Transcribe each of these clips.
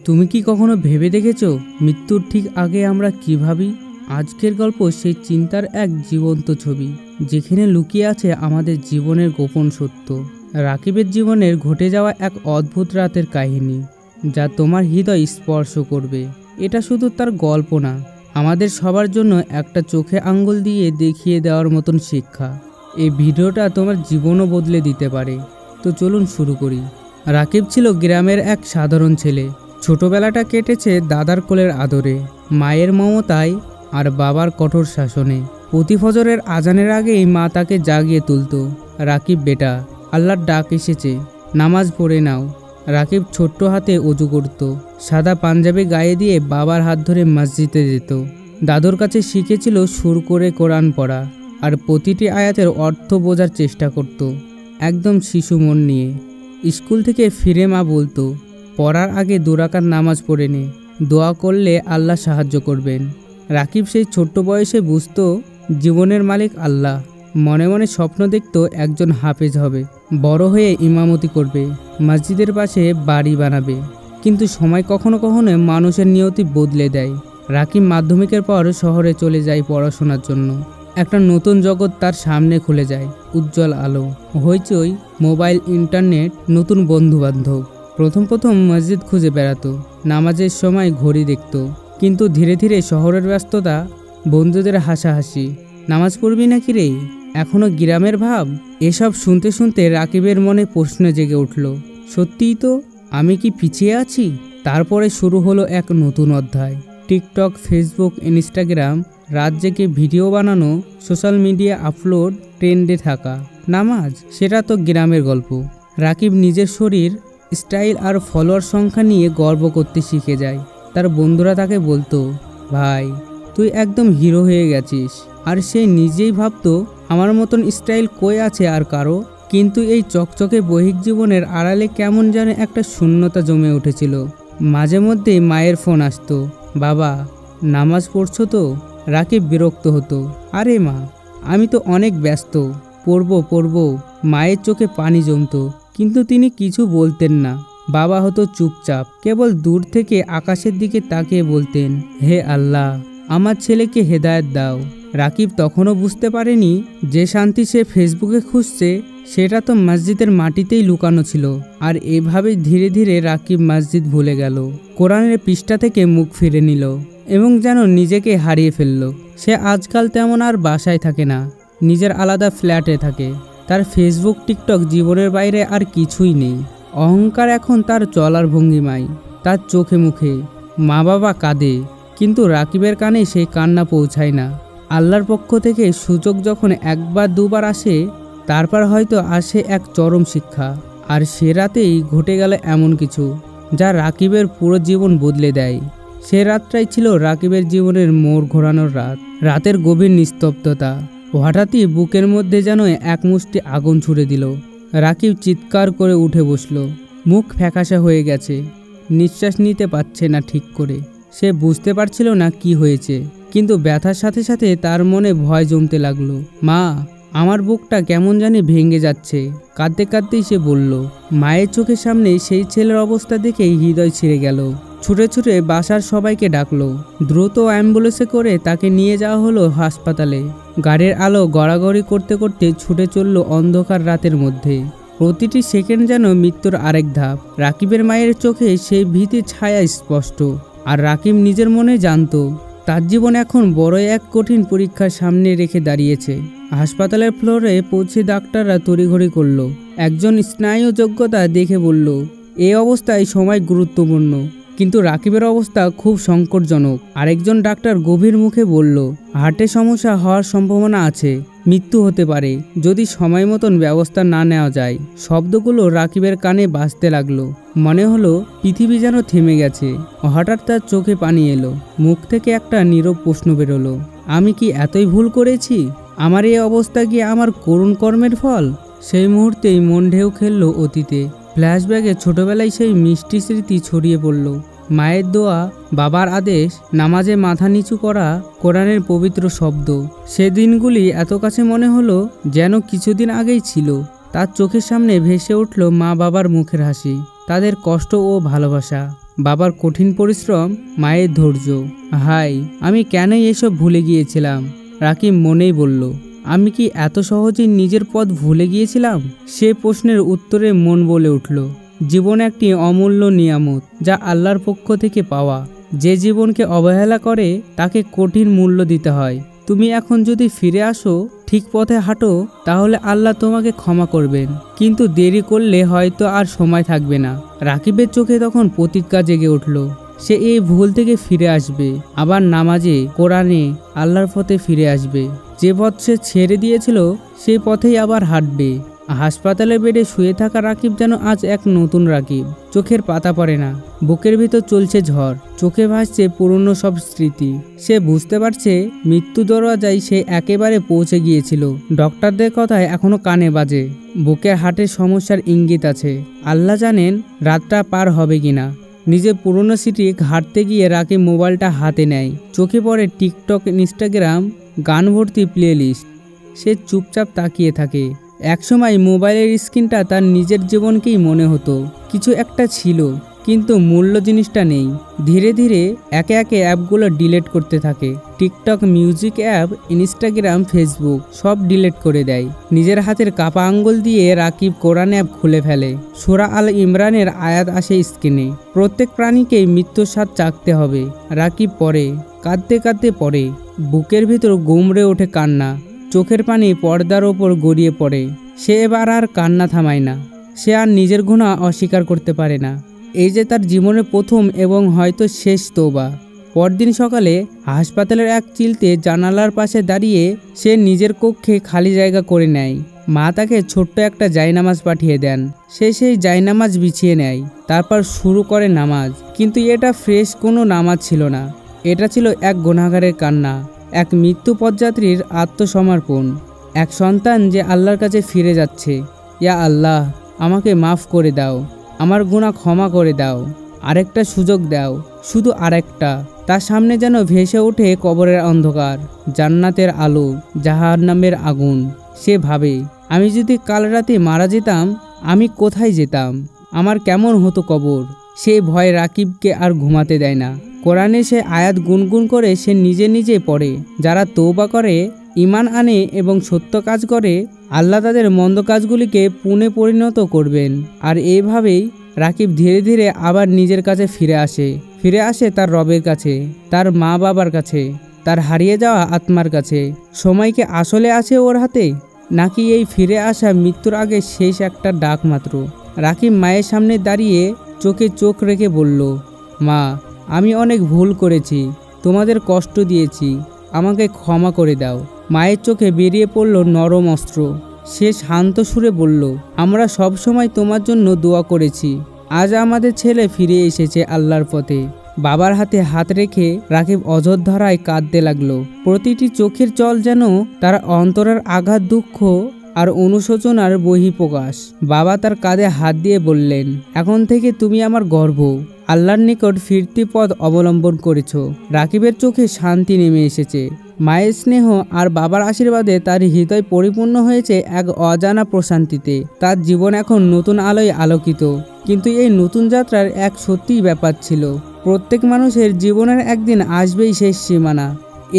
তুমি কি কখনো ভেবে দেখেছো মৃত্যুর ঠিক আগে আমরা কি ভাবি? আজকের গল্প সেই চিন্তার এক জীবন্ত ছবি, যেখানে লুকিয়ে আছে আমাদের জীবনের গোপন সত্য। রাকিবের জীবনের ঘটে যাওয়া এক অদ্ভুত রাতের কাহিনী, যা তোমার হৃদয় স্পর্শ করবে। এটা শুধু তার গল্প না, আমাদের সবার জন্য একটা চোখে আঙ্গুল দিয়ে দেখিয়ে দেওয়ার মতন শিক্ষা। এই ভিডিওটা তোমার জীবনও বদলে দিতে পারে। তো চলুন শুরু করি। রাকিব ছিল গ্রামের এক সাধারণ ছেলে। ছোটবেলাটা কেটেছে দাদার কোলের আদরে, মায়ের মমতায় আর বাবার কঠোর শাসনে। প্রতি ফজরের আজানের আগেই মা তাকে জাগিয়ে তুলতো। রাকিব বেটা, আল্লাহর ডাক এসেছে, নামাজ পড়ে নাও। রাকিব ছোট্ট হাতে অজু করত, সাদা পাঞ্জাবি গায়ে দিয়ে বাবার হাত ধরে মসজিদে যেত। দাদুর কাছে শিখেছিল সুর করে কোরআন পড়া, আর প্রতিটি আয়াতের অর্থ বোঝার চেষ্টা করত, একদম শিশু মন নিয়ে। স্কুল থেকে ফিরে মা বলতো, পড়ার আগে 2 রাকাত নামাজ পড়ে নে, দোয়া করলে আল্লাহ সাহায্য করবেন। রাকিব সেই ছোট্ট বয়সে বুঝতো জীবনের মালিক আল্লাহ। মনে মনে স্বপ্ন দেখতো একজন হাফেজ হবে, বড় হয়ে ইমামতি করবে, মসজিদের পাশে বাড়ি বানাবে। কিন্তু সময় কখনো কখনো মানুষের নিয়তি বদলে দেয়। রাকিব মাধ্যমিকের পর শহরে চলে যায় পড়াশোনার জন্য। একটা নতুন জগৎ তার সামনে খুলে যায়, উজ্জ্বল আলো, হইচই, মোবাইল, ইন্টারনেট, নতুন বন্ধু বান্ধব। প্রথম মসজিদ খুঁজে বেড়াতো, নামাজের সময় ঘড়ি দেখত। কিন্তু ধীরে ধীরে শহরের ব্যস্ততা, বন্ধুদের হাসাহাসি, নামাজ পড়বি নাকি রে, এখনো গ্রামের ভাব, এসব শুনতে শুনতে রাকিবের মনে প্রশ্ন জেগে উঠল, সত্যিই তো আমি কি পিছিয়ে আছি? তারপরে শুরু হলো এক নতুন অধ্যায়। টিকটক, ফেসবুক, ইনস্টাগ্রাম, রাত জেগে ভিডিও বানানো, সোশ্যাল মিডিয়া আপলোড, ট্রেন্ডে থাকা। নামাজ, সেটা তো গ্রামের গল্প। রাকিব নিজের শরীর, স্টাইল আর ফলোয়ার সংখ্যা নিয়ে গর্ব করতে শিখে যায়। তার বন্ধুরা তাকে বলতো, ভাই তুই একদম হিরো হয়ে গেছিস। আর সে নিজেই ভাবতো, আমার মতন স্টাইল কই আছে আর কারো? কিন্তু এই চকচকে বহিক জীবনের আড়ালে কেমন যেন একটা শূন্যতা জমে উঠেছিল। মাঝে মধ্যেই মায়ের ফোন আসতো, বাবা নামাজ পড়ছো তো? রাকিব বিরক্ত হতো, আরে মা আমি তো অনেক ব্যস্ত, পড়বো। মায়ের চোখে পানি জমতো, কিন্তু তিনি কিছু বলতেন না। বাবা হতো চুপচাপ, কেবল দূর থেকে আকাশের দিকে তাকিয়ে বলতেন, হে আল্লাহ আমার ছেলেকে হেদায়েত দাও। রাকিব তখনও বুঝতে পারেনি যে শান্তি সে ফেসবুকে খুঁজছে, সেটা তো মসজিদের মাটিতেই লুকানো ছিল। আর এভাবেই ধীরে ধীরে রাকিব মসজিদ ভুলে গেল, কোরআনের পৃষ্ঠা থেকে মুখ ফিরে নিল এবং যেন নিজেকে হারিয়ে ফেলল। সে আজকাল তেমন আর বাসায় থাকে না, নিজের আলাদা ফ্ল্যাটে থাকে। তার ফেসবুক, টিকটক জীবনের বাইরে আর কিছুই নেই। অহংকার এখন তার চলার ভঙ্গিমায়, তার চোখে মুখে। মা বাবা কাঁদে, কিন্তু রাকিবের কানে সেই কান্না পৌঁছায় না। আল্লাহর পক্ষ থেকে সুযোগ যখন 1-2বার আসে, তারপর হয়তো আসে এক চরম শিক্ষা। আর সে রাতেই ঘটে গেল এমন কিছু, যা রাকিবের পুরো জীবন বদলে দেয়। সে রাতটাই ছিল রাকিবের জীবনের মোড় ঘোরানোর রাত। রাতের গভীর নিস্তব্ধতা হঠাৎই বুকের মধ্যে যেন এক মুষ্টি আগুন ছুড়ে দিল। রাকিব চিৎকার করে উঠে বসল, মুখ ফ্যাকাশে হয়ে গেছে, নিঃশ্বাস নিতে পারছে না ঠিক করে। সে বুঝতে পারছিল না কি হয়েছে, কিন্তু ব্যথার সাথে সাথে তার মনে ভয় জমতে লাগলো। মা, আমার বুকটা কেমন জানি ভেঙে যাচ্ছে। কাঁদতে কাঁদতেই সে বলল। মায়ের চোখের সামনে সেই ছেলের অবস্থা দেখেই হৃদয় ছিঁড়ে গেল। ছুটে ছুটে বাসার সবাইকে ডাকলো, দ্রুত অ্যাম্বুলেন্সে করে তাকে নিয়ে যাওয়া হলো হাসপাতালে। গাড়ির আলো গড়াগড়ি করতে করতে ছুটে চলল অন্ধকার রাতের মধ্যে। প্রতিটি সেকেন্ড যেন মৃত্যুর আরেক ধাপ। রাকিবের মায়ের চোখে সেই ভীতির ছায়া স্পষ্ট। আর রাকিব নিজের মনে জানতো, তার জীবন এখন বড় এক কঠিন পরীক্ষার সামনে রেখে দাঁড়িয়েছে। হাসপাতালের ফ্লোরে পৌঁছে ডাক্তাররা তড়িঘড়ি করলো। একজন স্নায়ু যোগ্যতা দেখে বলল, এই অবস্থায় সময় গুরুত্বপূর্ণ। কিন্তু রাকিবের অবস্থা খুব সংকটজনক। আরেকজন ডাক্তার গভীর মুখে বলল, হার্টে সমস্যা হওয়ার সম্ভাবনা আছে, মৃত্যু হতে পারে যদি সময় মতন ব্যবস্থা না নেওয়া যায়। শব্দগুলো রাকিবের কানে বাজতে লাগলো। মনে হলো পৃথিবী যেন থেমে গেছে। হঠাৎ তার চোখে পানি এলো, মুখ থেকে একটা নীরব প্রশ্ন বেরোলো, আমি কি এতই ভুল করেছি? আমার এই অবস্থা কি আমার করুণ কর্মের ফল? সেই মুহূর্তেই মন ঢেউ খেললো অতীতে। ফ্ল্যাশব্যাগে ছোটবেলায় সেই মিষ্টি স্মৃতি ছড়িয়ে পড়ল। মায়ের দোয়া, বাবার আদেশ, নামাজে মাথা নিচু করা, কোরআনের পবিত্র শব্দ। সে দিনগুলি এত কাছে মনে হলো যেন কিছুদিন আগেই ছিল। তার চোখের সামনে ভেসে উঠল মা বাবার মুখের হাসি, তাদের কষ্ট ও ভালোবাসা, বাবার কঠিন পরিশ্রম, মায়ের ধৈর্য। হাই, আমি কেনই এসব ভুলে গিয়েছিলাম? রাকিব মনেই বলল। আমি কি এত সহজেই নিজের পথ ভুলে গিয়েছিলাম? সে প্রশ্নের উত্তরে মন বলে উঠল, জীবন একটি অমূল্য নিয়ামত, যা আল্লাহর পক্ষ থেকে পাওয়া। যে জীবনকে অবহেলা করে তাকে কঠিন মূল্য দিতে হয়। তুমি এখন যদি ফিরে আসো, ঠিক পথে হাঁটো, তাহলে আল্লাহ তোমাকে ক্ষমা করবেন, কিন্তু দেরি করলে হয়তো আর সময় থাকবে না। রাকিবের চোখে তখন প্রতিজ্ঞা জেগে উঠল। সে এই ভুল থেকে ফিরে আসবে, আবার নামাজে, কোরআনে, আল্লাহর পথে ফিরে আসবে। যে পথ সে ছেড়ে দিয়েছিল সেই পথেই আবার হাঁটবে। হাসপাতালের বেডে শুয়ে থাকা রাকিব যেন আজ এক নতুন রাকিব। চোখের পাতা পড়ে না, বুকের ভিতর চলছে ঝড়, চোখে ভাসছে পুরনো সব স্মৃতি। সে বুঝতে পারছে মৃত্যু দরওয়াজায় সে একেবারে পৌঁছে গিয়েছিল। ডক্টরদের কথায় এখনো কানে বাজে, বুকের হার্টের সমস্যার ইঙ্গিত আছে। আল্লাহ জানেন রাতটা পার হবে কিনা। নিজের পুরনো স্মৃতি ঘাঁটতে গিয়ে রাকিব মোবাইলটা হাতে নেয়। চোখে পড়ে টিকটক, ইনস্টাগ্রাম, গান ভর্তি প্লেলিস্ট। সে চুপচাপ তাকিয়ে থাকে। একসময় মোবাইলের স্ক্রিনটা তার নিজের জীবনকেই মনে হতো। কিছু একটা ছিল, কিন্তু মূল্য জিনিসটা নেই। ধীরে ধীরে একে একে অ্যাপগুলো ডিলিট করতে থাকে। TikTok, music app, Instagram, Facebook সব ডিলিট করে দেয়। নিজের হাতের কাপা আঙ্গুল দিয়ে রাকিব কোরআন অ্যাপ খুলে ফেলে। সূরা আল ইমরানের আয়াত আসে স্ক্রিনে, প্রত্যেক প্রাণীকেই মৃত্যুর স্বাদ চাখতে হবে। রাকিব পড়ে, কাঁদতে কাঁদতে পড়ে। বুকের ভিতর গুমড়ে ওঠে কান্না, চোখের পানি পর্দার ওপর গড়িয়ে পড়ে। সে এবার আর কান্না থামায় না। সে আর নিজের গুনাহ অস্বীকার করতে পারে না। এই যে তার জীবনের প্রথম এবং হয়তো শেষ তওবা। পরদিন সকালে হাসপাতালের এক চিলতে জানালার পাশে দাঁড়িয়ে সে নিজের কক্ষে খালি জায়গা করে নেয়। মা তাকে ছোট্ট একটা জায়নামাজ পাঠিয়ে দেন। সে সেই জায়নামাজ বিছিয়ে নেয়, তারপর শুরু করে নামাজ। কিন্তু এটা ফ্রেশ কোনো নামাজ ছিল না। এটা ছিল এক গুনাহগারের কান্না, এক মৃত্যু পথযাত্রীর আত্মসমর্পণ, এক সন্তান যে আল্লাহর কাছে ফিরে যাচ্ছে। ইয়া আল্লাহ, আমাকে মাফ করে দাও, আমার গুনাহ ক্ষমা করে দাও, আরেকটা সুযোগ দাও, শুধু আরেকটা। তার সামনে যেন ভেসে ওঠে কবরের অন্ধকার, জান্নাতের আলো, জাহান্নামের আগুন। সে ভাবে, আমি যদি কাল রাতে মারা যেতাম, আমি কোথায় যেতাম? আমার কেমন হতো কবর? সেই ভয় রাকিবকে আর ঘুমাতে দেয় না। কোরআনে সে আয়াত গুনগুন করে সে নিজে নিজে পড়ে, যারা তওবা করে, ঈমান আনে এবং সত্য কাজ করে, আল্লাহ তাদের মন্দ কাজগুলিকে পুণ্যে পরিণত করবেন। আর এইভাবেই রাকিব ধীরে ধীরে আবার নিজের কাছে ফিরে আসে তার রবের কাছে, তার মা বাবার কাছে, তার হারিয়ে যাওয়া আত্মার কাছে। সময় কি আসলে আছে ওর হাতে, নাকি এই ফিরে আসা মৃত্যুর আগে শেষ একটা ডাক মাত্র? রাকিব মায়ের সামনে দাঁড়িয়ে চোখে চোখ রেখে বলল, মা, আমি অনেক ভুল করেছি, তোমাদের কষ্ট দিয়েছি, আমাকে ক্ষমা করে দাও। মায়ের চোখে বেরিয়ে পড়ল নরম অস্ত্র। সে শান্ত সুরে বলল, আমরা সব সময় তোমার জন্য দোয়া করেছি। আজ আমাদের ছেলে ফিরে এসেছে আল্লাহর পথে। বাবার হাতে হাত রেখে রাকিব অযোধ্যারায় কাঁদতে লাগলো। প্রতিটি চোখের জল যেন তার অন্তরের আঘাত, দুঃখ আর অনুশোচনার বহিঃপ্রকাশ। বাবা তার কাঁধে হাত দিয়ে বললেন, এখন থেকে তুমি আমার গর্ব, আল্লাহর নিকট ফিরতি পথ অবলম্বন করেছ। রাকিবের চোখে শান্তি নেমে এসেছে। মায়ের স্নেহ আর বাবার আশীর্বাদে তার হৃদয় পরিপূর্ণ হয়েছে এক অজানা প্রশান্তিতে। তার জীবন এখন নতুন আলোয় আলোকিত। কিন্তু এই নতুন যাত্রার এক সত্যিই ব্যাপার ছিল, প্রত্যেক মানুষের জীবনের একদিন আসবেই শেষ সীমানা।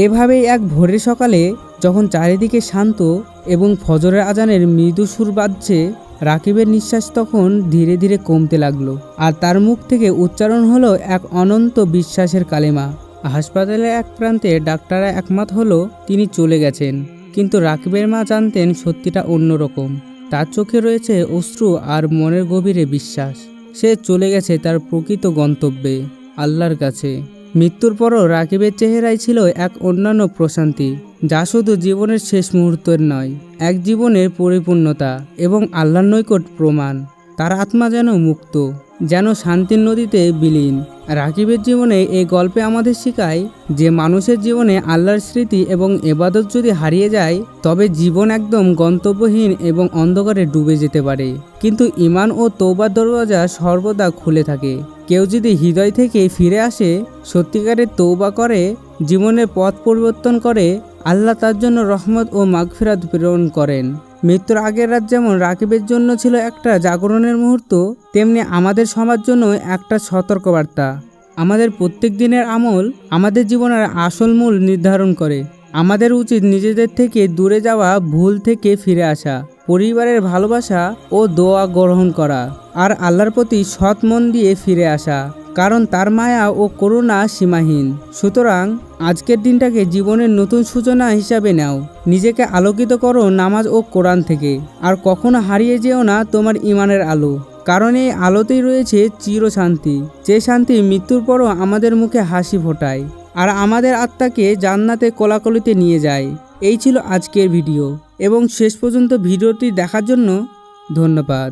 এভাবেই এক ভোরের সকালে, যখন চারিদিকে শান্ত এবং ফজরের আজানের মৃদু সুর বাজছে, রাকিবের নিঃশ্বাস তখন ধীরে ধীরে কমতে লাগলো। আর তার মুখ থেকে উচ্চারণ হলো এক অনন্ত বিশ্বাসের কালেমা। হাসপাতালের এক প্রান্তে ডাক্তাররা একমত হলো তিনি চলে গেছেন। কিন্তু রাকিবের মা জানতেন সত্যিটা অন্যরকম। তার চোখে রয়েছে অশ্রু আর মনের গভীরে বিশ্বাস। সে চলে গেছে তার প্রকৃত গন্তব্যে, আল্লাহর কাছে। মৃত্যুর পরও রাকিবের চেহারায় ছিল এক অন্যান্য প্রশান্তি, যা শুধু জীবনের শেষ মুহূর্তের নয়, এক জীবনের পরিপূর্ণতা এবং আল্লাহর নৈকট প্রমাণ। তার আত্মা যেন মুক্ত, যেন শান্তির নদীতে বিলীন। রাকিবের জীবনে এই গল্পে আমাদের শেখায় যে মানুষের জীবনে আল্লাহর স্মৃতি এবং ইবাদত যদি হারিয়ে যায়, তবে জীবন একদম গন্তব্যহীন এবং অন্ধকারে ডুবে যেতে পারে। কিন্তু ঈমান ও তওবার দরওয়াজা সর্বদা খুলে থাকে। কেউ যদি হৃদয় থেকে ফিরে আসে, সত্যিকারের তওবা করে, জীবনের পথ পরিবর্তন করে, আল্লাহ তার জন্য রহমত ও মাগফিরাত প্রেরণ করেন। মৃত্যুর আগের রাত যেমন রাকিবের জন্য ছিল একটা জাগরণের মুহূর্ত, তেমনি আমাদের সবার জন্য একটা সতর্কবার্তা। আমাদের প্রত্যেক দিনের আমল আমাদের জীবনের আসল মূল নির্ধারণ করে। আমাদের উচিত নিজেদের থেকে দূরে যাওয়া, ভুল থেকে ফিরে আসা, পরিবারের ভালোবাসা ও দোয়া গ্রহণ করা, আর আল্লাহর প্রতি সৎ মন দিয়ে ফিরে আসা, কারণ তার মায়া ও করুণা সীমাহীন। সুতরাং আজকের দিনটাকে জীবনের নতুন সূচনা হিসাবে নাও। নিজেকে আলোকিত করো নামাজ ও কোরআন থেকে, আর কখনো হারিয়ে যেও না তোমার ইমানের আলো, কারণ এই আলোতেই রয়েছে চিরশান্তি, যে শান্তি মৃত্যুর পরও আমাদের মুখে হাসি ফোটায় আর আমাদের আত্মাকে জান্নাতে কোলাকুলিতে নিয়ে যায়। এই ছিল আজকের ভিডিও, এবং শেষ পর্যন্ত ভিডিওটি দেখার জন্য ধন্যবাদ।